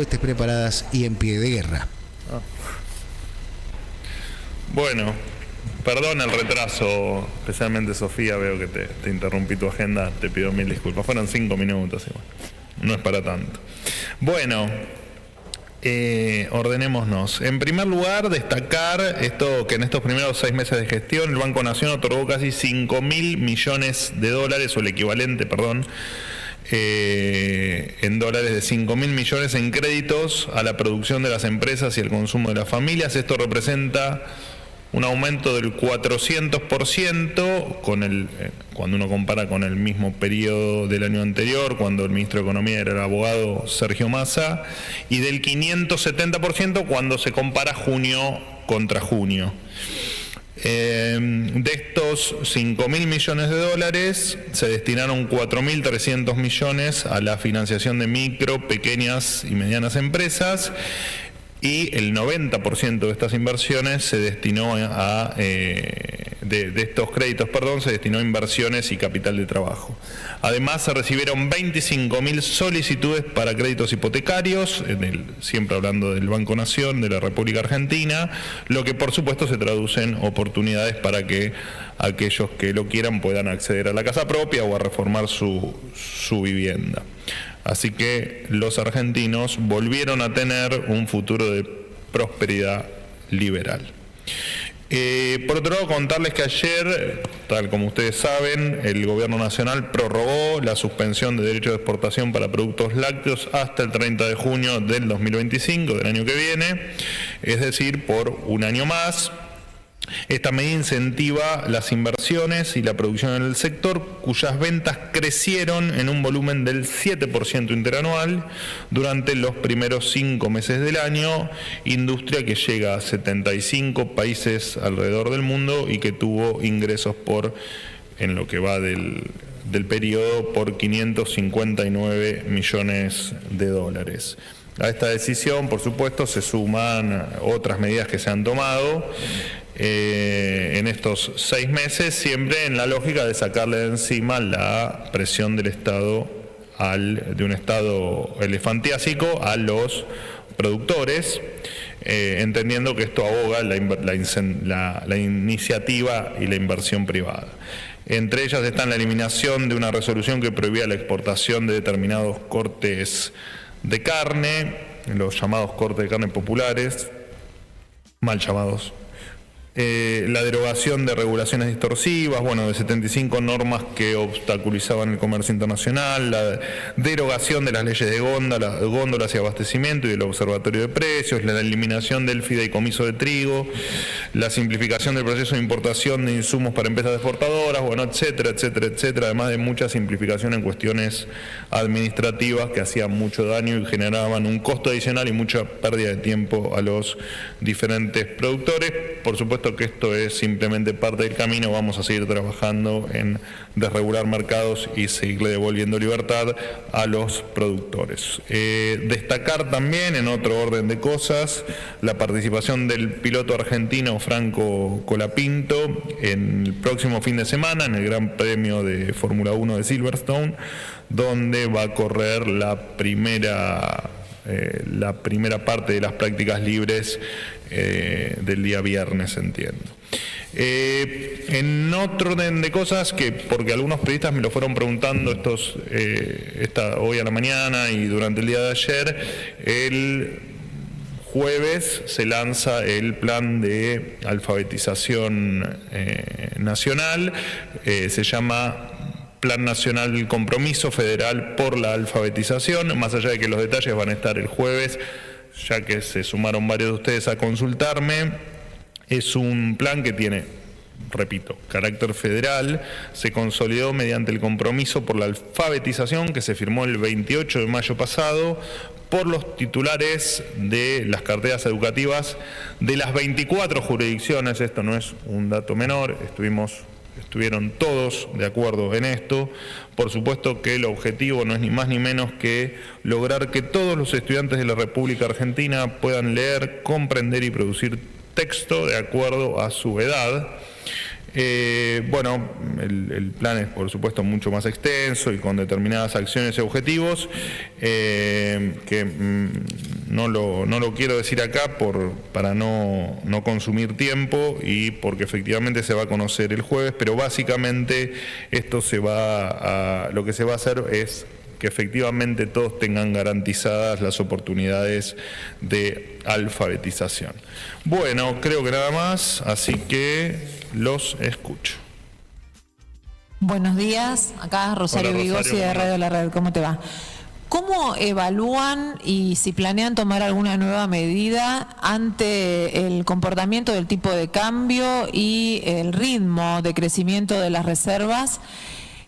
Estés preparadas y en pie de guerra. Bueno, perdón el retraso, especialmente Sofía, veo que te interrumpí tu agenda, te pido mil disculpas. Fueron 5 minutos, igual. No es para tanto. Bueno, ordenémonos. En primer lugar, destacar esto que en estos primeros 6 meses de gestión, el Banco Nación otorgó casi 5.000 millones de dólares, o el equivalente, perdón, en dólares de 5.000 millones en créditos a la producción de las empresas y el consumo de las familias. Esto representa un aumento del 400% cuando uno compara con el mismo periodo del año anterior, cuando el ministro de Economía era el abogado Sergio Massa, y del 570% cuando se compara junio contra junio. De estos 5.000 millones de dólares se destinaron 4.300 millones a la financiación de micro, pequeñas y medianas empresas, y el 90% de estas inversiones se destinó de estos créditos, se destinó a inversiones y capital de trabajo. Además, se recibieron 25.000 solicitudes para créditos hipotecarios, siempre hablando del Banco Nación de la República Argentina, lo que por supuesto se traduce en oportunidades para que aquellos que lo quieran puedan acceder a la casa propia o a reformar su vivienda. Así que los argentinos volvieron a tener un futuro de prosperidad liberal. Por otro lado, contarles que ayer, tal como ustedes saben, el Gobierno Nacional prorrogó la suspensión de derechos de exportación para productos lácteos hasta el 30 de junio del 2025, del año que viene, es decir, por un año más. Esta medida incentiva las inversiones y la producción en el sector, cuyas ventas crecieron en un volumen del 7% interanual durante los primeros 5 meses del año, industria que llega a 75 países alrededor del mundo y que tuvo ingresos en lo que va del periodo, por 559 millones de dólares. A esta decisión, por supuesto, se suman otras medidas que se han tomado en estos 6 meses, siempre en la lógica de sacarle de encima la presión del Estado, de un Estado elefantiásico, a los productores, entendiendo que esto ahoga la iniciativa y la inversión privada. Entre ellas están la eliminación de una resolución que prohibía la exportación de determinados cortes de carne, los llamados cortes de carne populares, mal llamados. La derogación de regulaciones distorsivas, de 75 normas que obstaculizaban el comercio internacional, la derogación de las leyes de góndolas y abastecimiento y del observatorio de precios, la eliminación del fideicomiso de trigo, la simplificación del proceso de importación de insumos para empresas exportadoras, etcétera, etcétera, etcétera, además de mucha simplificación en cuestiones administrativas que hacían mucho daño y generaban un costo adicional y mucha pérdida de tiempo a los diferentes productores. Por supuesto que esto es simplemente parte del camino, vamos a seguir trabajando en desregular mercados y seguirle devolviendo libertad a los productores. Destacar también, en otro orden de cosas, la participación del piloto argentino Franco Colapinto en el próximo fin de semana en el Gran Premio de Fórmula 1 de Silverstone, donde va a correr la primera parte de las prácticas libres del día viernes, entiendo. En otro orden de cosas, porque algunos periodistas me lo fueron preguntando hoy a la mañana y durante el día de ayer, el jueves se lanza el plan de alfabetización nacional, se llama Plan Nacional del Compromiso Federal por la Alfabetización, más allá de que los detalles van a estar el jueves, ya que se sumaron varios de ustedes a consultarme. Es un plan que tiene, repito, carácter federal, se consolidó mediante el compromiso por la alfabetización que se firmó el 28 de mayo pasado por los titulares de las carteras educativas de las 24 jurisdicciones. Esto no es un dato menor, estuvieron todos de acuerdo en esto. Por supuesto que el objetivo no es ni más ni menos que lograr que todos los estudiantes de la República Argentina puedan leer, comprender y producir texto de acuerdo a su edad. Bueno, el plan es por supuesto mucho más extenso y con determinadas acciones y objetivos que no lo quiero decir acá para no consumir tiempo y porque efectivamente se va a conocer el jueves, pero básicamente esto lo que se va a hacer es que efectivamente todos tengan garantizadas las oportunidades de alfabetización. Bueno, creo que nada más, así que los escucho. Buenos días, acá Rosario Vigosi de Radio La Red, ¿cómo te va? ¿Cómo evalúan y si planean tomar alguna nueva medida ante el comportamiento del tipo de cambio y el ritmo de crecimiento de las reservas?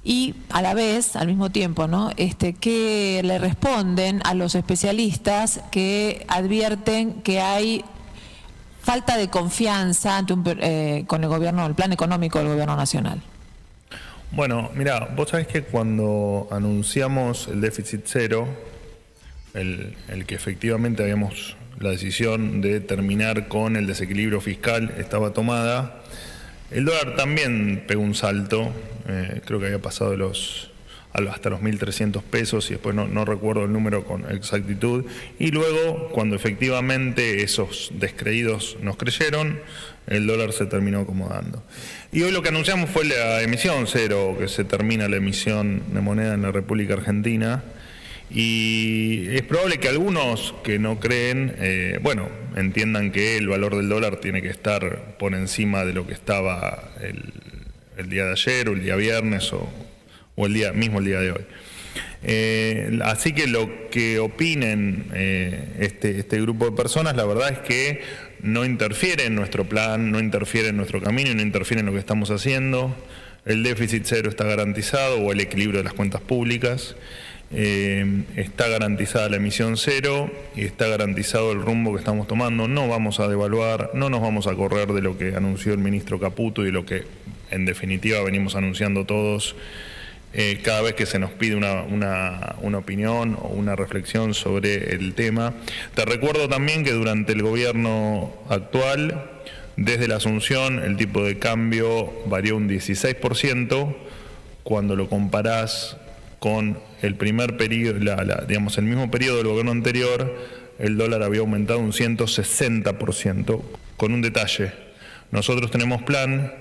Y a la vez, al mismo tiempo, ¿no? ¿Qué le responden a los especialistas que advierten que hay falta de confianza con el gobierno, el plan económico del gobierno nacional? Bueno, mira, vos sabés que cuando anunciamos el déficit cero, el que efectivamente habíamos la decisión de terminar con el desequilibrio fiscal estaba tomada, el dólar también pegó un salto, creo que había pasado hasta los 1.300 pesos y después no recuerdo el número con exactitud. Y luego, cuando efectivamente esos descreídos nos creyeron, el dólar se terminó acomodando. Y hoy lo que anunciamos fue la emisión cero, que se termina la emisión de moneda en la República Argentina. Y es probable que algunos que no creen, entiendan que el valor del dólar tiene que estar por encima de lo que estaba el día de ayer o el día viernes o el día de hoy. Así que lo que opinen este grupo de personas, la verdad es que no interfiere en nuestro plan, no interfiere en nuestro camino y no interfiere en lo que estamos haciendo. El déficit cero está garantizado, o el equilibrio de las cuentas públicas. Está garantizada la emisión cero y está garantizado el rumbo que estamos tomando. No vamos a devaluar, no nos vamos a correr de lo que anunció el ministro Caputo y lo que en definitiva venimos anunciando todos cada vez que se nos pide una opinión o una reflexión sobre el tema. Te recuerdo también que durante el gobierno actual, desde la asunción, el tipo de cambio varió un 16%, cuando lo comparás con el primer periodo, el mismo periodo del gobierno anterior, el dólar había aumentado un 160%, con un detalle. Nosotros tenemos plan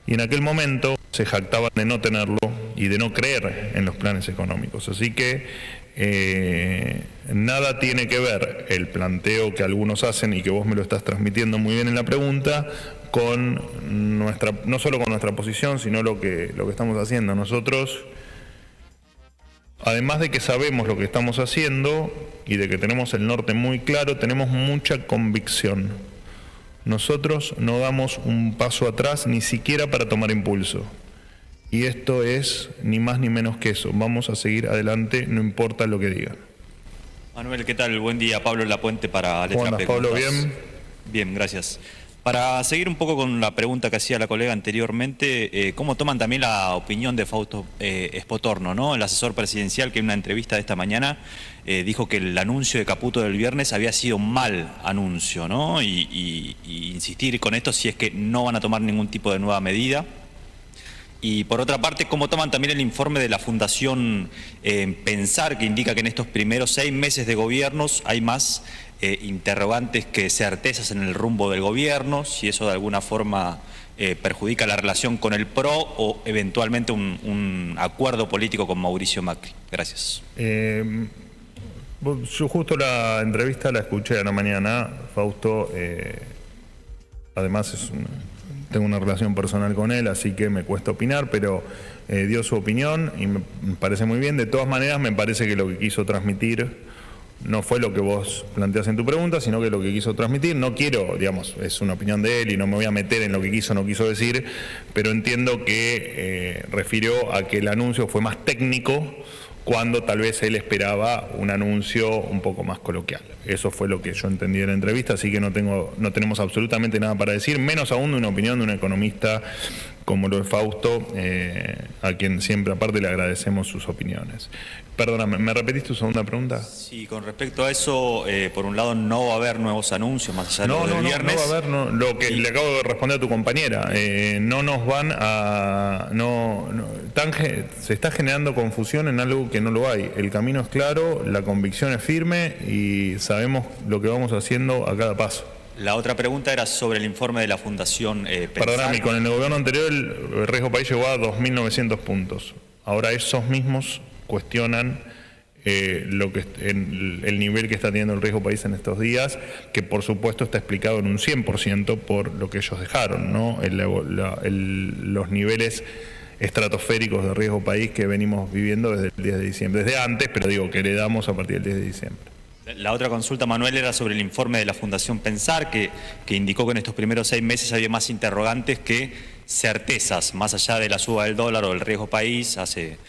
y en aquel momento se jactaban de no tenerlo y de no creer en los planes económicos. Así que nada tiene que ver el planteo que algunos hacen y que vos me lo estás transmitiendo muy bien en la pregunta con no solo con nuestra posición, sino lo que estamos haciendo. Nosotros, además de que sabemos lo que estamos haciendo y de que tenemos el norte muy claro, tenemos mucha convicción. Nosotros no damos un paso atrás ni siquiera para tomar impulso. Y esto es ni más ni menos que eso. Vamos a seguir adelante, no importa lo que digan. Manuel, ¿qué tal? Buen día. Pablo Lapuente para Letra P. Pablo, ¿bien? Bien, gracias. Para seguir un poco con la pregunta que hacía la colega anteriormente, ¿cómo toman también la opinión de Fausto Espotorno, ¿no? El asesor presidencial, que en una entrevista de esta mañana dijo que el anuncio de Caputo del viernes había sido un mal anuncio, ¿no? Y insistir con esto si es que no van a tomar ningún tipo de nueva medida. Y por otra parte, ¿cómo toman también el informe de la Fundación Pensar, que indica que en estos primeros 6 meses de gobiernos hay más interrogantes que certezas en el rumbo del gobierno, si eso de alguna forma perjudica la relación con el PRO o eventualmente un acuerdo político con Mauricio Macri? Gracias. Yo justo la entrevista la escuché a la mañana. Fausto, además tengo una relación personal con él, así que me cuesta opinar, pero dio su opinión y me parece muy bien. De todas maneras, me parece que lo que quiso transmitir no fue lo que vos planteás en tu pregunta, sino que lo que quiso transmitir. No quiero, es una opinión de él y no me voy a meter en lo que quiso o no quiso decir, pero entiendo que refirió a que el anuncio fue más técnico cuando tal vez él esperaba un anuncio un poco más coloquial. Eso fue lo que yo entendí de la entrevista, así que no tenemos absolutamente nada para decir, menos aún de una opinión de un economista como lo es Fausto, a quien siempre aparte le agradecemos sus opiniones. Perdóname, ¿me repetís tu segunda pregunta? Sí, con respecto a eso, por un lado no va a haber nuevos anuncios más allá de lo del viernes. No va a haber, lo que le acabo de responder a tu compañera, no nos van a... se está generando confusión en algo que no lo hay. El camino es claro, la convicción es firme y sabemos lo que vamos haciendo a cada paso. La otra pregunta era sobre el informe de la Fundación Pensar. Perdóname, con el gobierno anterior el riesgo país llegó a 2.900 puntos. Ahora esos mismos cuestionan el nivel que está teniendo el riesgo país en estos días, que por supuesto está explicado en un 100% por lo que ellos dejaron, ¿no? Los niveles estratosféricos de riesgo país que venimos viviendo desde el 10 de diciembre, desde antes, pero digo que heredamos a partir del 10 de diciembre. La otra consulta, Manuel, era sobre el informe de la Fundación Pensar, que indicó que en estos primeros 6 meses había más interrogantes que certezas, más allá de la suba del dólar o del riesgo país. Hace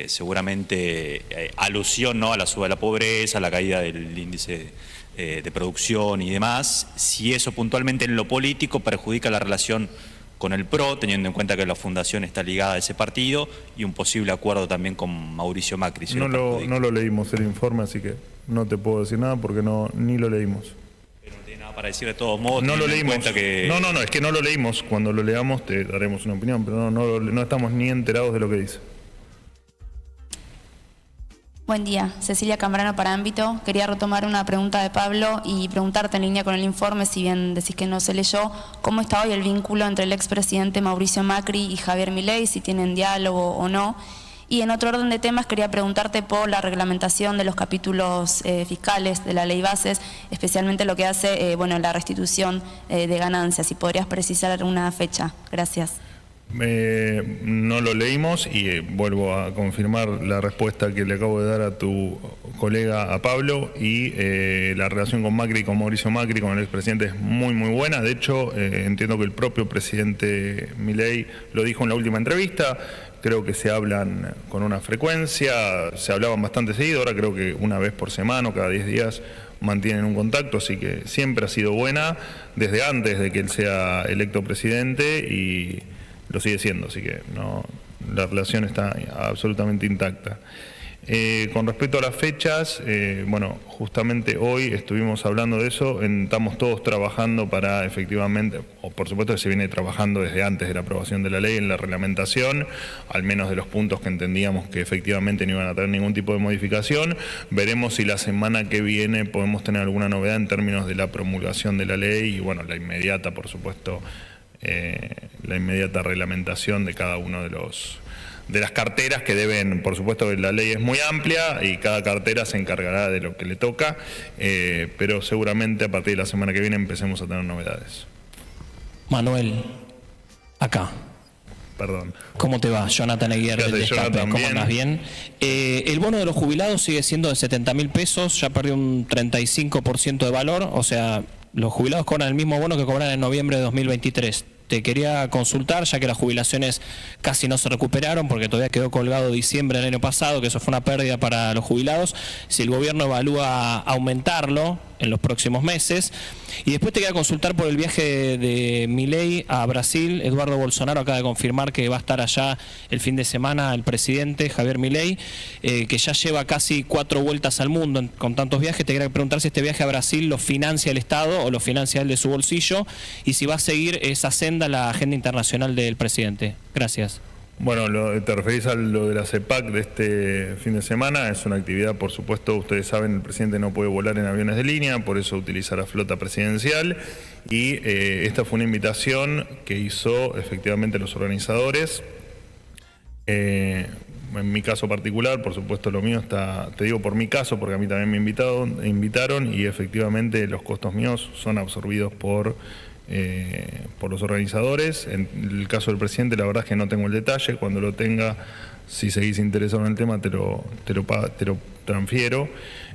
seguramente alusión, ¿no?, a la suba de la pobreza, a la caída del índice de producción y demás. Si eso puntualmente en lo político perjudica la relación con el PRO, teniendo en cuenta que la Fundación está ligada a ese partido, y un posible acuerdo también con Mauricio Macri. Si no lo leímos el informe, así que no te puedo decir nada porque ni lo leímos. Pero no tiene nada para decir de todos modos. No lo leímos. Que... No, es que no lo leímos. Cuando lo leamos te daremos una opinión, pero no estamos ni enterados de lo que dice. Buen día, Cecilia Cambrano para Ámbito. Quería retomar una pregunta de Pablo y preguntarte en línea con el informe, si bien decís que no se leyó, ¿cómo está hoy el vínculo entre el expresidente Mauricio Macri y Javier Milei, si tienen diálogo o no? Y en otro orden de temas quería preguntarte por la reglamentación de los capítulos fiscales de la ley bases, especialmente lo que hace la restitución de ganancias, si podrías precisar alguna fecha. Gracias. No lo leímos y vuelvo a confirmar la respuesta que le acabo de dar a tu colega, a Pablo, y la relación con Macri, con Mauricio Macri, con el expresidente es muy muy buena. De hecho, entiendo que el propio presidente Milei lo dijo en la última entrevista. Creo que se hablan con una frecuencia, se hablaban bastante seguido, ahora creo que una vez por semana o cada 10 días mantienen un contacto, así que siempre ha sido buena desde antes de que él sea electo presidente y lo sigue siendo, así que la relación está absolutamente intacta. Con respecto a las fechas, justamente hoy estuvimos hablando de eso, estamos todos trabajando para efectivamente, o por supuesto que se viene trabajando desde antes de la aprobación de la ley en la reglamentación, al menos de los puntos que entendíamos que efectivamente no iban a tener ningún tipo de modificación. Veremos si la semana que viene podemos tener alguna novedad en términos de la promulgación de la ley y la inmediata, por supuesto, la inmediata reglamentación de cada uno de las carteras que deben, por supuesto la ley es muy amplia y cada cartera se encargará de lo que le toca, pero seguramente a partir de la semana que viene empecemos a tener novedades. Manuel, acá. Perdón. ¿Cómo te va? Jonathan Aguirre del Destape. ¿Cómo andas? Bien. El bono de los jubilados sigue siendo de 70.000 pesos, ya perdió un 35% de valor, o sea, los jubilados cobran el mismo bono que cobran en noviembre de 2023. Te quería consultar, ya que las jubilaciones casi no se recuperaron porque todavía quedó colgado diciembre del año pasado, que eso fue una pérdida para los jubilados, si el gobierno evalúa aumentarlo en los próximos meses. Y después te quería consultar por el viaje de Milei a Brasil. Eduardo Bolsonaro acaba de confirmar que va a estar allá el fin de semana el presidente Javier Milei, que ya lleva casi 4 vueltas al mundo con tantos viajes. Te quería preguntar si este viaje a Brasil lo financia el Estado o lo financia él de su bolsillo y si va a seguir esa senda la agenda internacional del presidente. Gracias. Bueno, te referís a lo de la CEPAC de este fin de semana. Es una actividad, por supuesto, ustedes saben, el presidente no puede volar en aviones de línea, por eso utiliza la flota presidencial. Y esta fue una invitación que hizo efectivamente los organizadores. En mi caso particular, por supuesto lo mío está, te digo por mi caso, porque a mí también me invitaron y efectivamente los costos míos son absorbidos por los organizadores. En el caso del presidente, la verdad es que no tengo el detalle. Cuando lo tenga, si seguís interesado en el tema, te lo transfiero,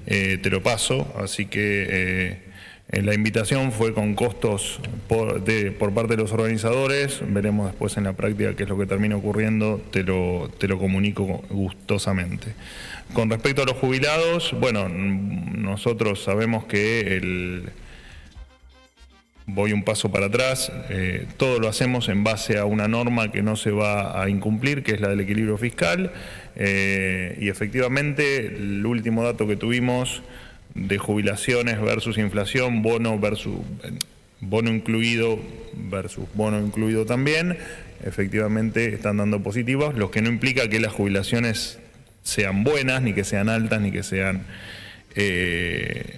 te lo paso. Así que la invitación fue con costos por parte de los organizadores. Veremos después en la práctica qué es lo que termina ocurriendo. Te lo comunico gustosamente. Con respecto a los jubilados, bueno, nosotros sabemos que voy un paso para atrás, todo lo hacemos en base a una norma que no se va a incumplir, que es la del equilibrio fiscal, y efectivamente el último dato que tuvimos de jubilaciones versus inflación, bono incluido versus bono incluido también, efectivamente están dando positivos, lo que no implica que las jubilaciones sean buenas, ni que sean altas, ni que sean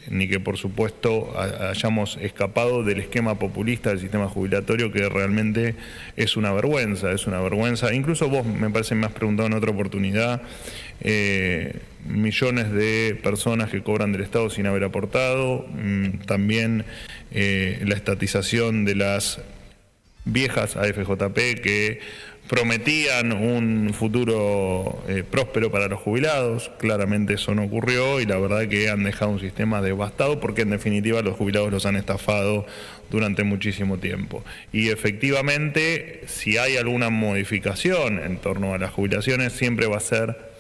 ni que por supuesto hayamos escapado del esquema populista del sistema jubilatorio, que realmente es una vergüenza, Incluso vos, me parece, me has preguntado en otra oportunidad, millones de personas que cobran del Estado sin haber aportado, también la estatización de las viejas AFJP que prometían un futuro próspero para los jubilados. Claramente eso no ocurrió y la verdad que han dejado un sistema devastado, porque en definitiva los jubilados los han estafado durante muchísimo tiempo. Y efectivamente, si hay alguna modificación en torno a las jubilaciones, siempre va a ser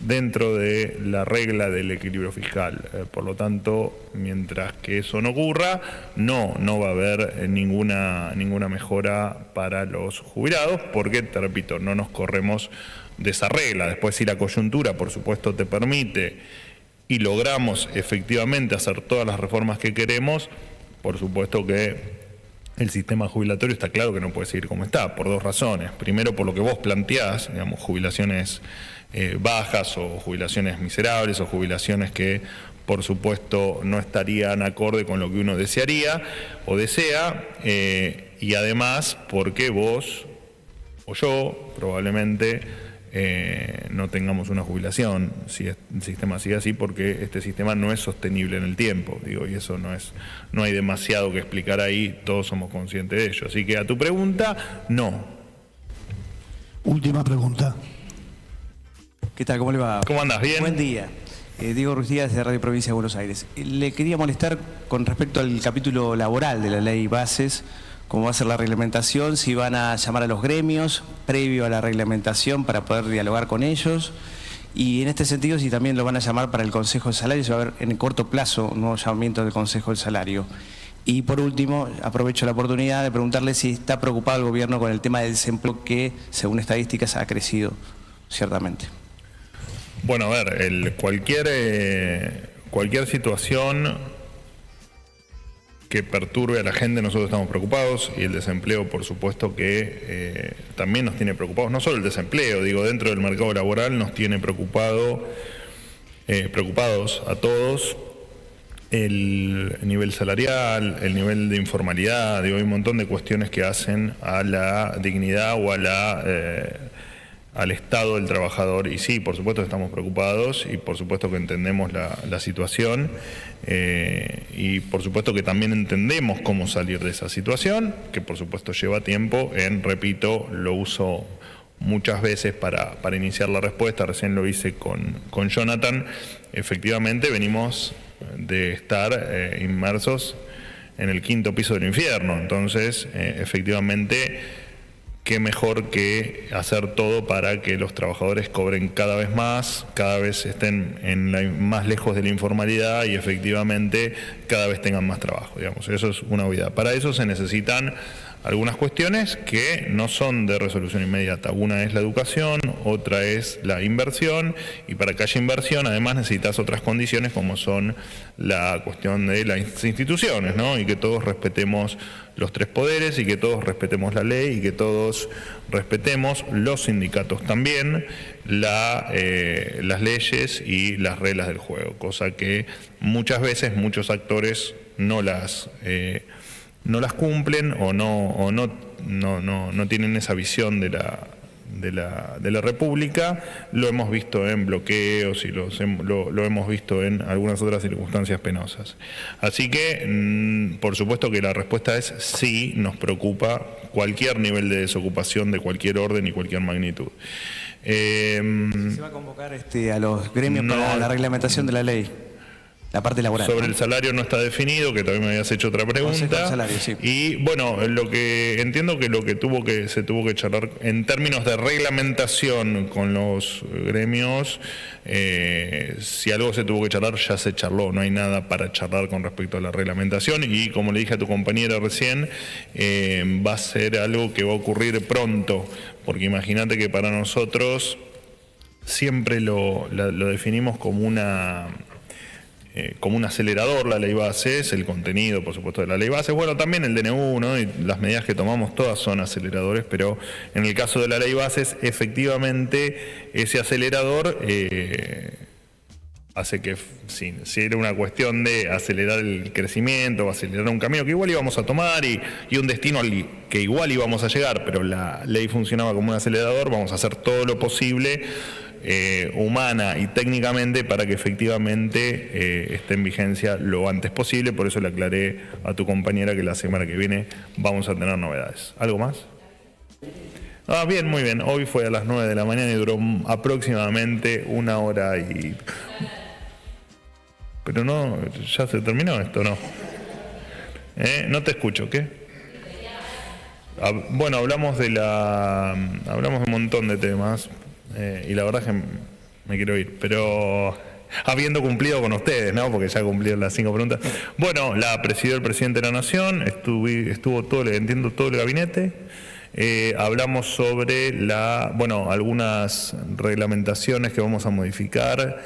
dentro de la regla del equilibrio fiscal. Por lo tanto, mientras que eso no ocurra, no va a haber ninguna mejora para los jubilados, porque, te repito, no nos corremos de esa regla. Después, si la coyuntura, por supuesto, te permite y logramos efectivamente hacer todas las reformas que queremos, por supuesto que el sistema jubilatorio está claro que no puede seguir como está, por dos razones. Primero, por lo que vos planteás, digamos, jubilaciones bajas o jubilaciones miserables o jubilaciones que por supuesto no estarían acorde con lo que uno desearía o desea, y además porque vos o yo probablemente no tengamos una jubilación si el sistema sigue así, porque este sistema no es sostenible en el tiempo, digo, y eso no hay demasiado que explicar ahí, todos somos conscientes de ello. Así que a tu pregunta, no. Última pregunta. ¿Qué tal? ¿Cómo le va? ¿Cómo andás? ¿Bien? Buen día. Diego Ruiz Díaz, de Radio Provincia de Buenos Aires. Le quería molestar con respecto al capítulo laboral de la ley Bases, cómo va a ser la reglamentación, si van a llamar a los gremios previo a la reglamentación para poder dialogar con ellos, y en este sentido si también lo van a llamar para el Consejo de Salario, si va a haber en el corto plazo un nuevo llamamiento del Consejo del Salario. Y por último, aprovecho la oportunidad de preguntarle si está preocupado el gobierno con el tema del desempleo, que según estadísticas ha crecido ciertamente. Bueno, a ver, cualquier situación que perturbe a la gente, nosotros estamos preocupados, y el desempleo, por supuesto que también nos tiene preocupados. No solo el desempleo, digo, dentro del mercado laboral nos tiene preocupados a todos, el nivel salarial, el nivel de informalidad, digo, hay un montón de cuestiones que hacen a la dignidad o al estado del trabajador, y sí, por supuesto estamos preocupados y por supuesto que entendemos la situación, y por supuesto que también entendemos cómo salir de esa situación, que por supuesto lleva tiempo. Repito, lo uso muchas veces para iniciar la respuesta, recién lo hice con Jonathan. Efectivamente venimos de estar inmersos en el quinto piso del infierno, entonces efectivamente qué mejor que hacer todo para que los trabajadores cobren cada vez más, cada vez estén más lejos de la informalidad y efectivamente cada vez tengan más trabajo, digamos. Eso es una obviedad. Para eso se necesitan algunas cuestiones que no son de resolución inmediata. Una es la educación, otra es la inversión, y para que haya inversión además necesitas otras condiciones, como son la cuestión de las instituciones, ¿no? Y que todos respetemos los tres poderes, y que todos respetemos la ley, y que todos respetemos, los sindicatos también, las leyes y las reglas del juego, cosa que muchas veces muchos actores no las cumplen o no tienen esa visión de la República. Lo hemos visto en bloqueos y lo hemos visto en algunas otras circunstancias penosas. Así que, por supuesto que la respuesta es sí, nos preocupa cualquier nivel de desocupación de cualquier orden y cualquier magnitud. ¿Se va a convocar a los gremios para la reglamentación de la ley? la parte laboral. Sobre el salario no está definido, que también me habías hecho otra pregunta. Salario, sí. Y bueno, lo que entiendo que lo que se tuvo que charlar en términos de reglamentación con los gremios, si algo se tuvo que charlar, ya se charló, no hay nada para charlar con respecto a la reglamentación y como le dije a tu compañera recién, va a ser algo que va a ocurrir pronto, porque imagínate que para nosotros siempre lo definimos como un acelerador la ley bases, el contenido por supuesto de la ley bases, bueno también el DNU, ¿no? Y las medidas que tomamos todas son aceleradores, pero en el caso de la ley bases efectivamente ese acelerador hace que si era una cuestión de acelerar el crecimiento, acelerar un camino que igual íbamos a tomar y un destino al que igual íbamos a llegar, pero la ley funcionaba como un acelerador, vamos a hacer todo lo posible humana y técnicamente para que efectivamente esté en vigencia lo antes posible. Por eso le aclaré a tu compañera que la semana que viene vamos a tener novedades. ¿Algo más? Bien, muy bien. Hoy fue a las 9 de la mañana y duró aproximadamente 1 hora y... Pero no, ya se terminó esto, ¿no? No te escucho, ¿qué? Bueno, hablamos de un montón de temas y la verdad es que me quiero ir, pero habiendo cumplido con ustedes, ¿no? Porque ya cumplieron las 5 preguntas. Bueno, la presidió el presidente de la Nación, estuvo todo el gabinete. Hablamos sobre algunas reglamentaciones que vamos a modificar,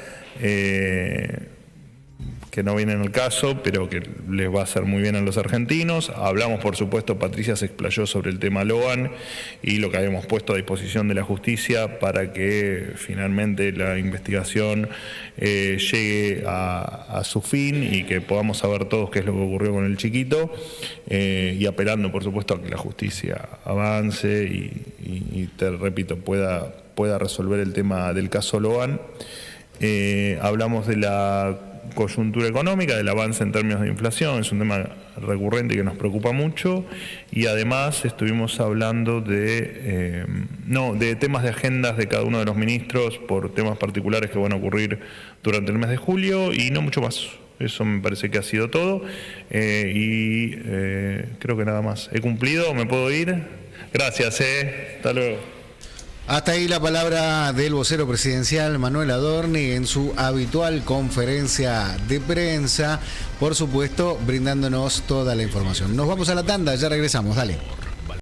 que no vienen al caso, pero que les va a hacer muy bien a los argentinos. Hablamos, por supuesto, Patricia se explayó sobre el tema Logan y lo que habíamos puesto a disposición de la justicia para que finalmente la investigación llegue a su fin y que podamos saber todos qué es lo que ocurrió con el chiquito, y apelando, por supuesto, a que la justicia avance y te repito, pueda resolver el tema del caso Logan. Hablamos de la coyuntura económica, del avance en términos de inflación, es un tema recurrente y que nos preocupa mucho, y además estuvimos hablando de temas de agendas de cada uno de los ministros por temas particulares que van a ocurrir durante el mes de julio y no mucho más. Eso me parece que ha sido todo y creo que nada más. ¿He cumplido? ¿Me puedo ir? Gracias, hasta luego. Hasta ahí la palabra del vocero presidencial Manuel Adorni en su habitual conferencia de prensa, por supuesto, brindándonos toda la información. Nos vamos a la tanda, ya regresamos, dale.